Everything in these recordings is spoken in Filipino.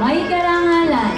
may karangalan.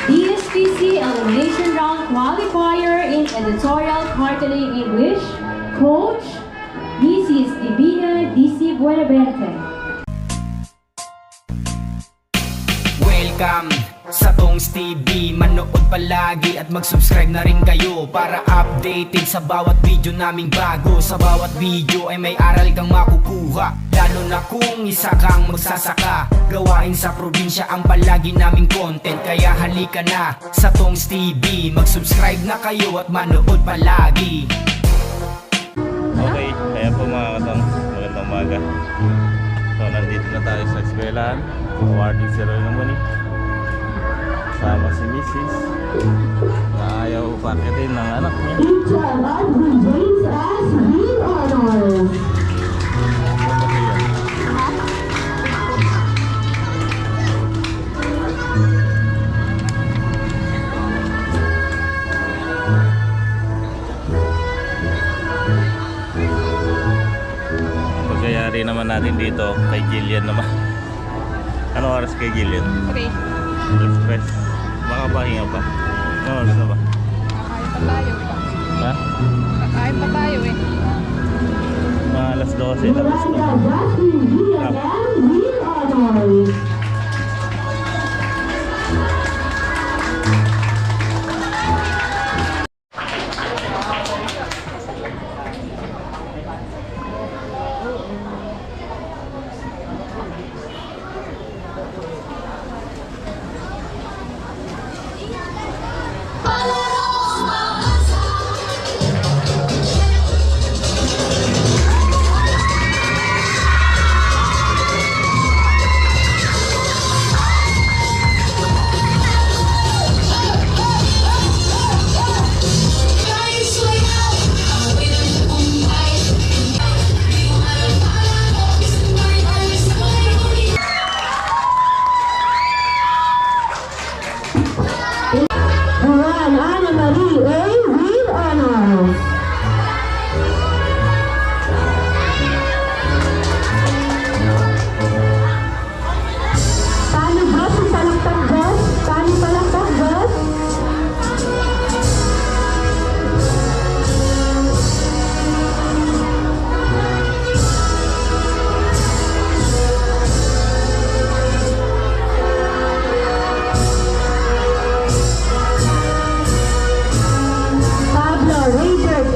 DSPC Elimination Round Qualifier in Editorial Marketing English, Coach Mrs. Divina DC Buenavente. Welcome sa Tongs TV. Manood palagi at mag-subscribe na rin kayo para updated sa bawat video naming bago. Sa bawat video ay may aral kang makukuha, lalo na kung isa kang magsasaka. Gawain sa probinsya ang palagi naming content, kaya halika na sa Tongs TV. Mag-subscribe na kayo at manood palagi. Okay, kaya po mga katongs, magandang umaga. So nandito na tayo sa eskwelahan, awarding ceremony. Sama si Mrs. na ayaw pakitin ng anak niya. Each child who raised as real honors. Pagkayari naman natin dito kay Jillian naman. Ano oras kay Jillian? Okay, Express. Makapahinga pa. Ano oras na ba? kakain pa tayo. Ha? Kakain pa tayo eh. Mga alas 12 tapos na. Jasmine and real honors. Juan Ana Marie A. Real honors. Paano ba si Palakpak Gus? Paano Palakpak Gus? Pablo Ranger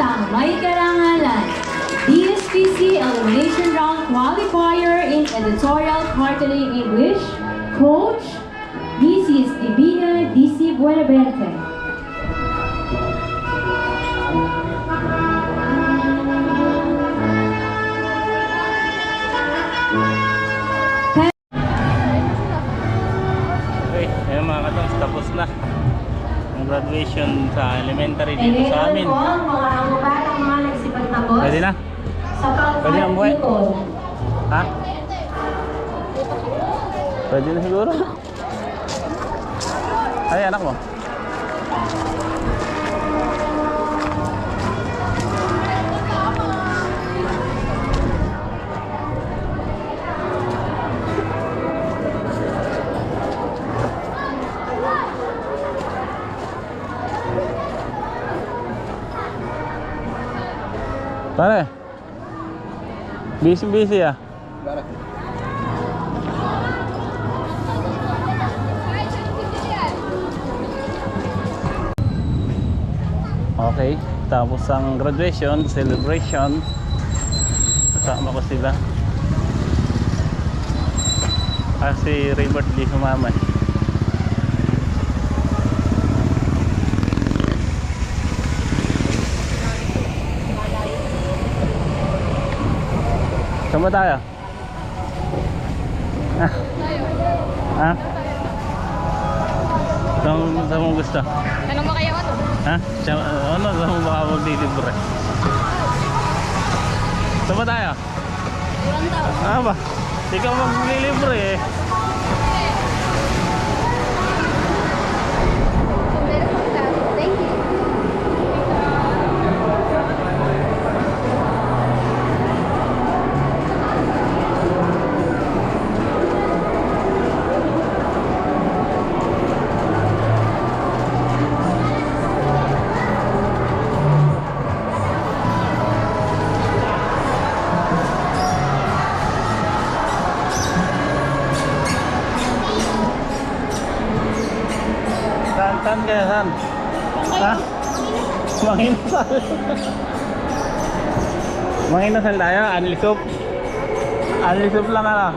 batang may karangalan. DSPC Elimination Round Qualifier in Editorial Cartooning English, Coach Mrs. Divina DC Buenavente. Okay, ayun mga katangs, tapos na ang graduation sa elementary And dito sa ngayon amin. po, mga amubatang mga nagsipagtapos Pwede na? sa Pwede ang buhay? pangkatlikod. Ha? Pwede na siguro. Ay, anak mo. Pare, busy ah. Okay, tapos ang graduation, celebration. Kasama ko sila. Si Raybert di sumama. Saan ba tayo? Ha? Saan mo gusto? Tanong mo kayo ano? Ha? Ano? Saan mo baka maglilibre? Saan ba tayo? Kurang tao. Ah ba? Ikaw maglilibre eh. Thank you. Saan kaya? Saan? Ha? Manginasal. Manginasal tayo? Anlisup? Anlisup lang ano?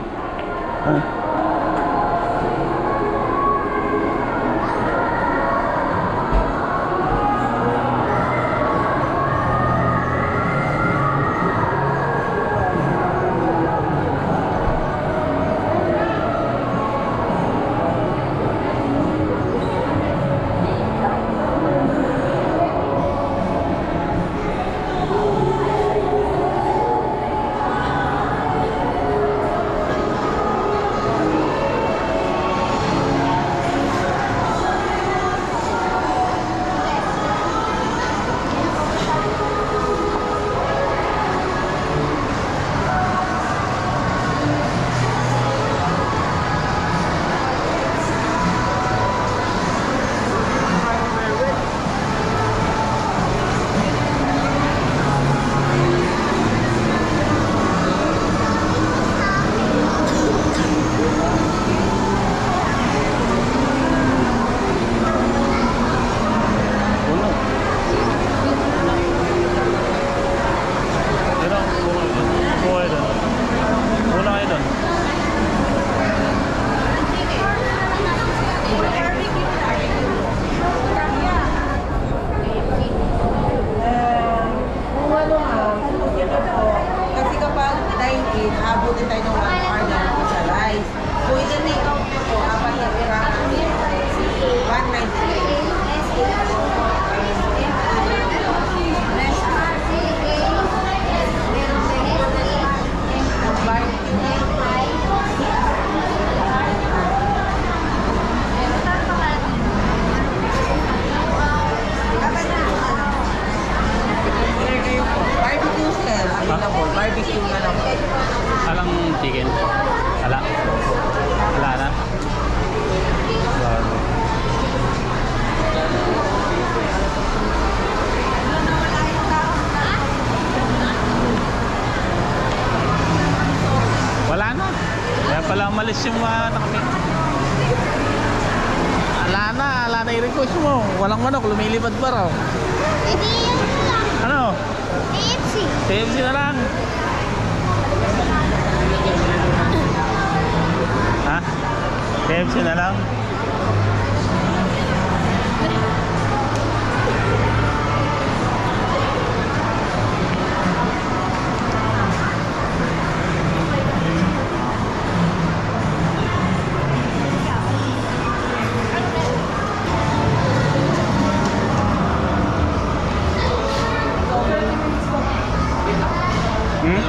Kasi kapag dine-in, abutin tayo ng 1 hour na sa rice. So, ito take out nyo po, 4 na piraso. 198. Barbecue, sir. Available. Barbecue na lang. Alang chicken? Ala? Ala na? Wala na. Kaya pala umalis yung mga nakapit. Ala na i-request mo. Walang manok, lumilipad pa raw. Ano? KFC na lang. Ha? KFC na lang. Hmm?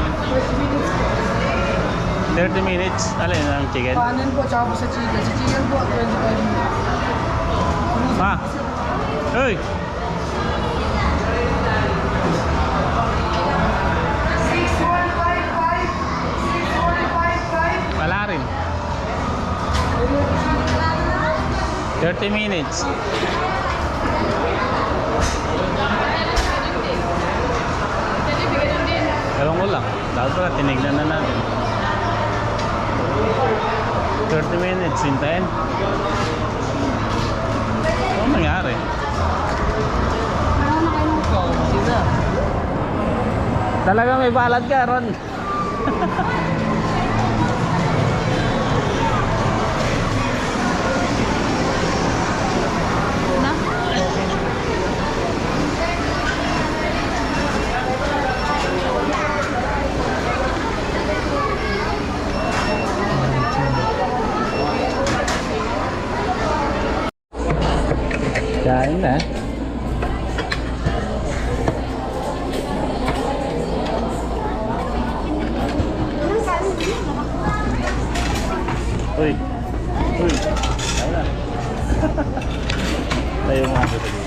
30 minutes. Alin ang chicken? Kanin po, tsaka po sa chicken. Sa chicken po, 25 minutes. Pa. Hoy. Wala rin. 30 minutes. Ewan ko lang. Dapat pala tinignan na natin. 30 minutes, hintayin. Ano nangyari? Talaga may balad ka, Ron. Kain na. Uy. Uy. Kain na. Tayo mga dito.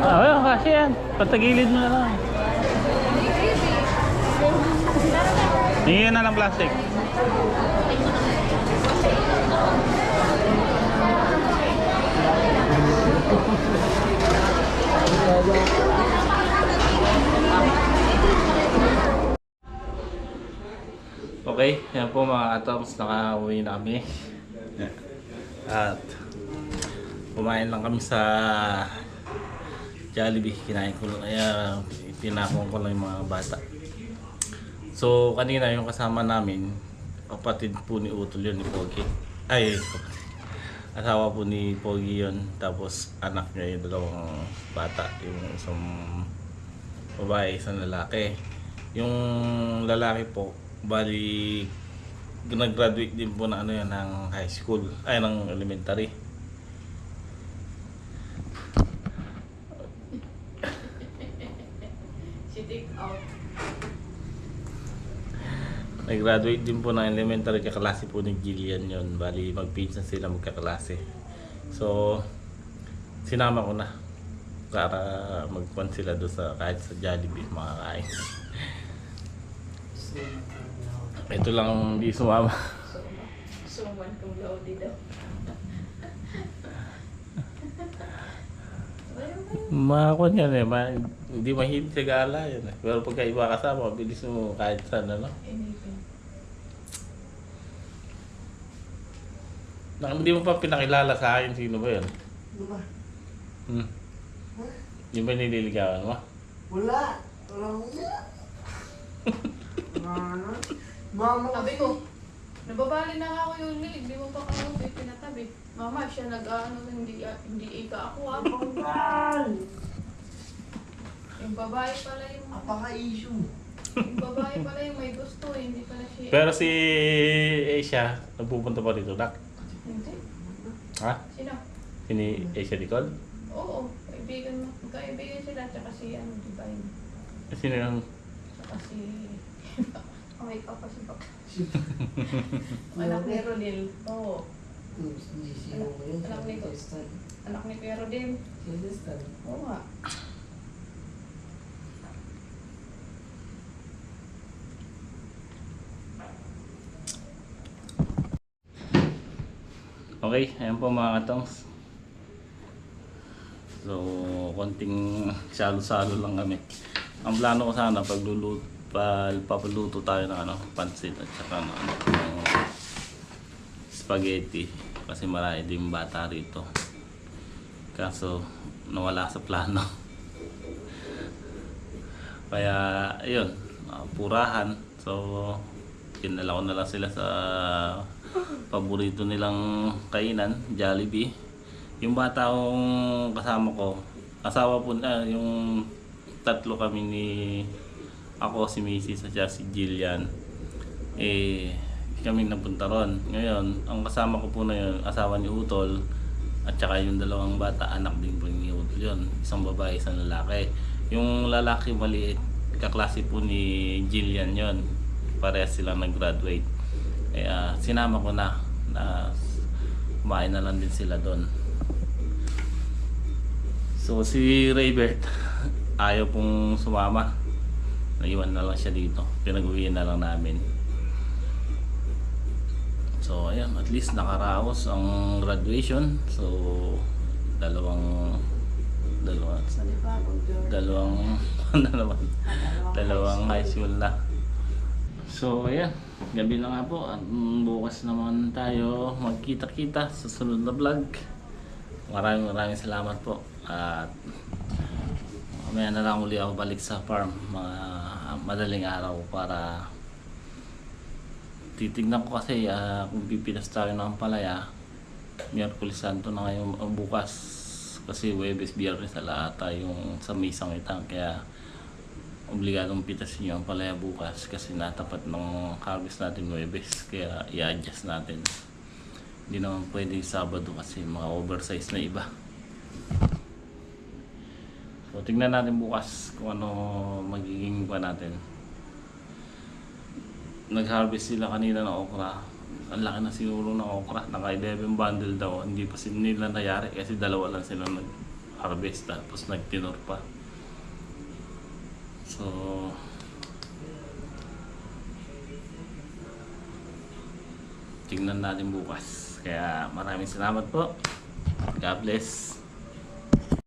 Ayun, kasi yan. Patagilid mo na lang. Hingin na ng plastic. Okay, yan po mga katoms, nakauwi na kami. At kumain lang kami sa Jollibee. Kinain ko lang, tinakong ko lang yung mga bata. So kanina yung kasama namin, kapatid po ni Utol yun, ni Pogi. Ay, asawa po ni Pogi yun. Tapos anak niya yung dalawang bata, yung isang babae, isang lalaki. Yung lalaki po, bali nag-graduate din po na ano yan ng high school, ay ng elementary. Nag-graduate din po ng elementary, kaklase po ni Jillian yun. Bali magpinsan sila, magkaklase. So sinama ko na para magpuan sila doon sa kahit sa Jollibee makakain. Ito lang hindi sumama. Suman kong lodi daw. Makakon yan eh. Hindi mahilig sa gala yan eh. Pero pagka iba kasama, mabilis mo kahit saan ano. Hindi mo pa pinakilala sa akin sino ba yun? Ano ba? Yung ba nililigawan mo? Wala. Wala mo yan. Ano? Mama Sabi ko, nababali na nga ako yung hilig, di mo pa ako pinatabi. Mama, siya nag-ano, hindi ika ako ha. Yung babae pala yung... Apaka-issue. Yung babae pala yung may gusto, hindi pala siya... Pero si Asia, nagpupunta pa dito, Dak? Hindi. Ha? Sino? Sini Asia Nicole? Oo, kaibigan sila, tsaka si ano, Divine. Sino yung... Tsaka si... May papa si Papa. Anak ni Rodel. Oo. Anak ni Kuya Rodel. Oo nga. Okay, ayan po mga katongs. So, konting salo-salo lang kami. Ang plano ko sana papaluto tayo ng pansit at saka ng spaghetti kasi marami din bata rito. Kaso nawala sa plano. Kaya ayun, purahan. So, kinala ko na lang sila sa paborito nilang kainan, Jollibee. Yung bata kong kasama ko, asawa po na, yung tatlo kami ni ako, si Mrs. at si Jillian, kami napunta ron. Ngayon, ang kasama ko po na yun, asawa ni Utol at saka yung dalawang bata, anak din po ni Utol yun, isang babae, isang lalaki. Yung lalaki maliit, kaklase po ni Jillian yun, parehas silang nag-graduate. Kaya sinama ko na kumain na lang din sila doon. So si Raybert ayaw pong sumama, naiwan na lang siya dito, pinag-uwian na lang namin. So ayan, at least nakaraos ang graduation. So dalawang dalawang high school na. So ayan, gabi na nga po at bukas naman tayo magkita-kita sa sunod na vlog. Maraming salamat po at mamaya na lang uli ako balik sa farm mga madaling araw para titignan ko kasi kung pipilas tayo ng palaya. Miyerkules Santo na ngayon bukas kasi Huwebes, Biyernes na ata yung sa misang itang kaya obligadong pitasin yung palaya bukas kasi natapat ng harvest natin Huwebes kaya i-adjust natin. Hindi naman pwede Sabado kasi mga oversize na iba. So tingnan natin bukas kung ano magiging pa natin. Nag-harvest sila kanina ng okra. Ang laki na siguro ng okra. Naka-11 bundle daw. Hindi pa nila nayari kasi dalawa lang sila nag-harvest tapos nagtinor pa. So tingnan natin bukas. Kaya maraming salamat po. God bless.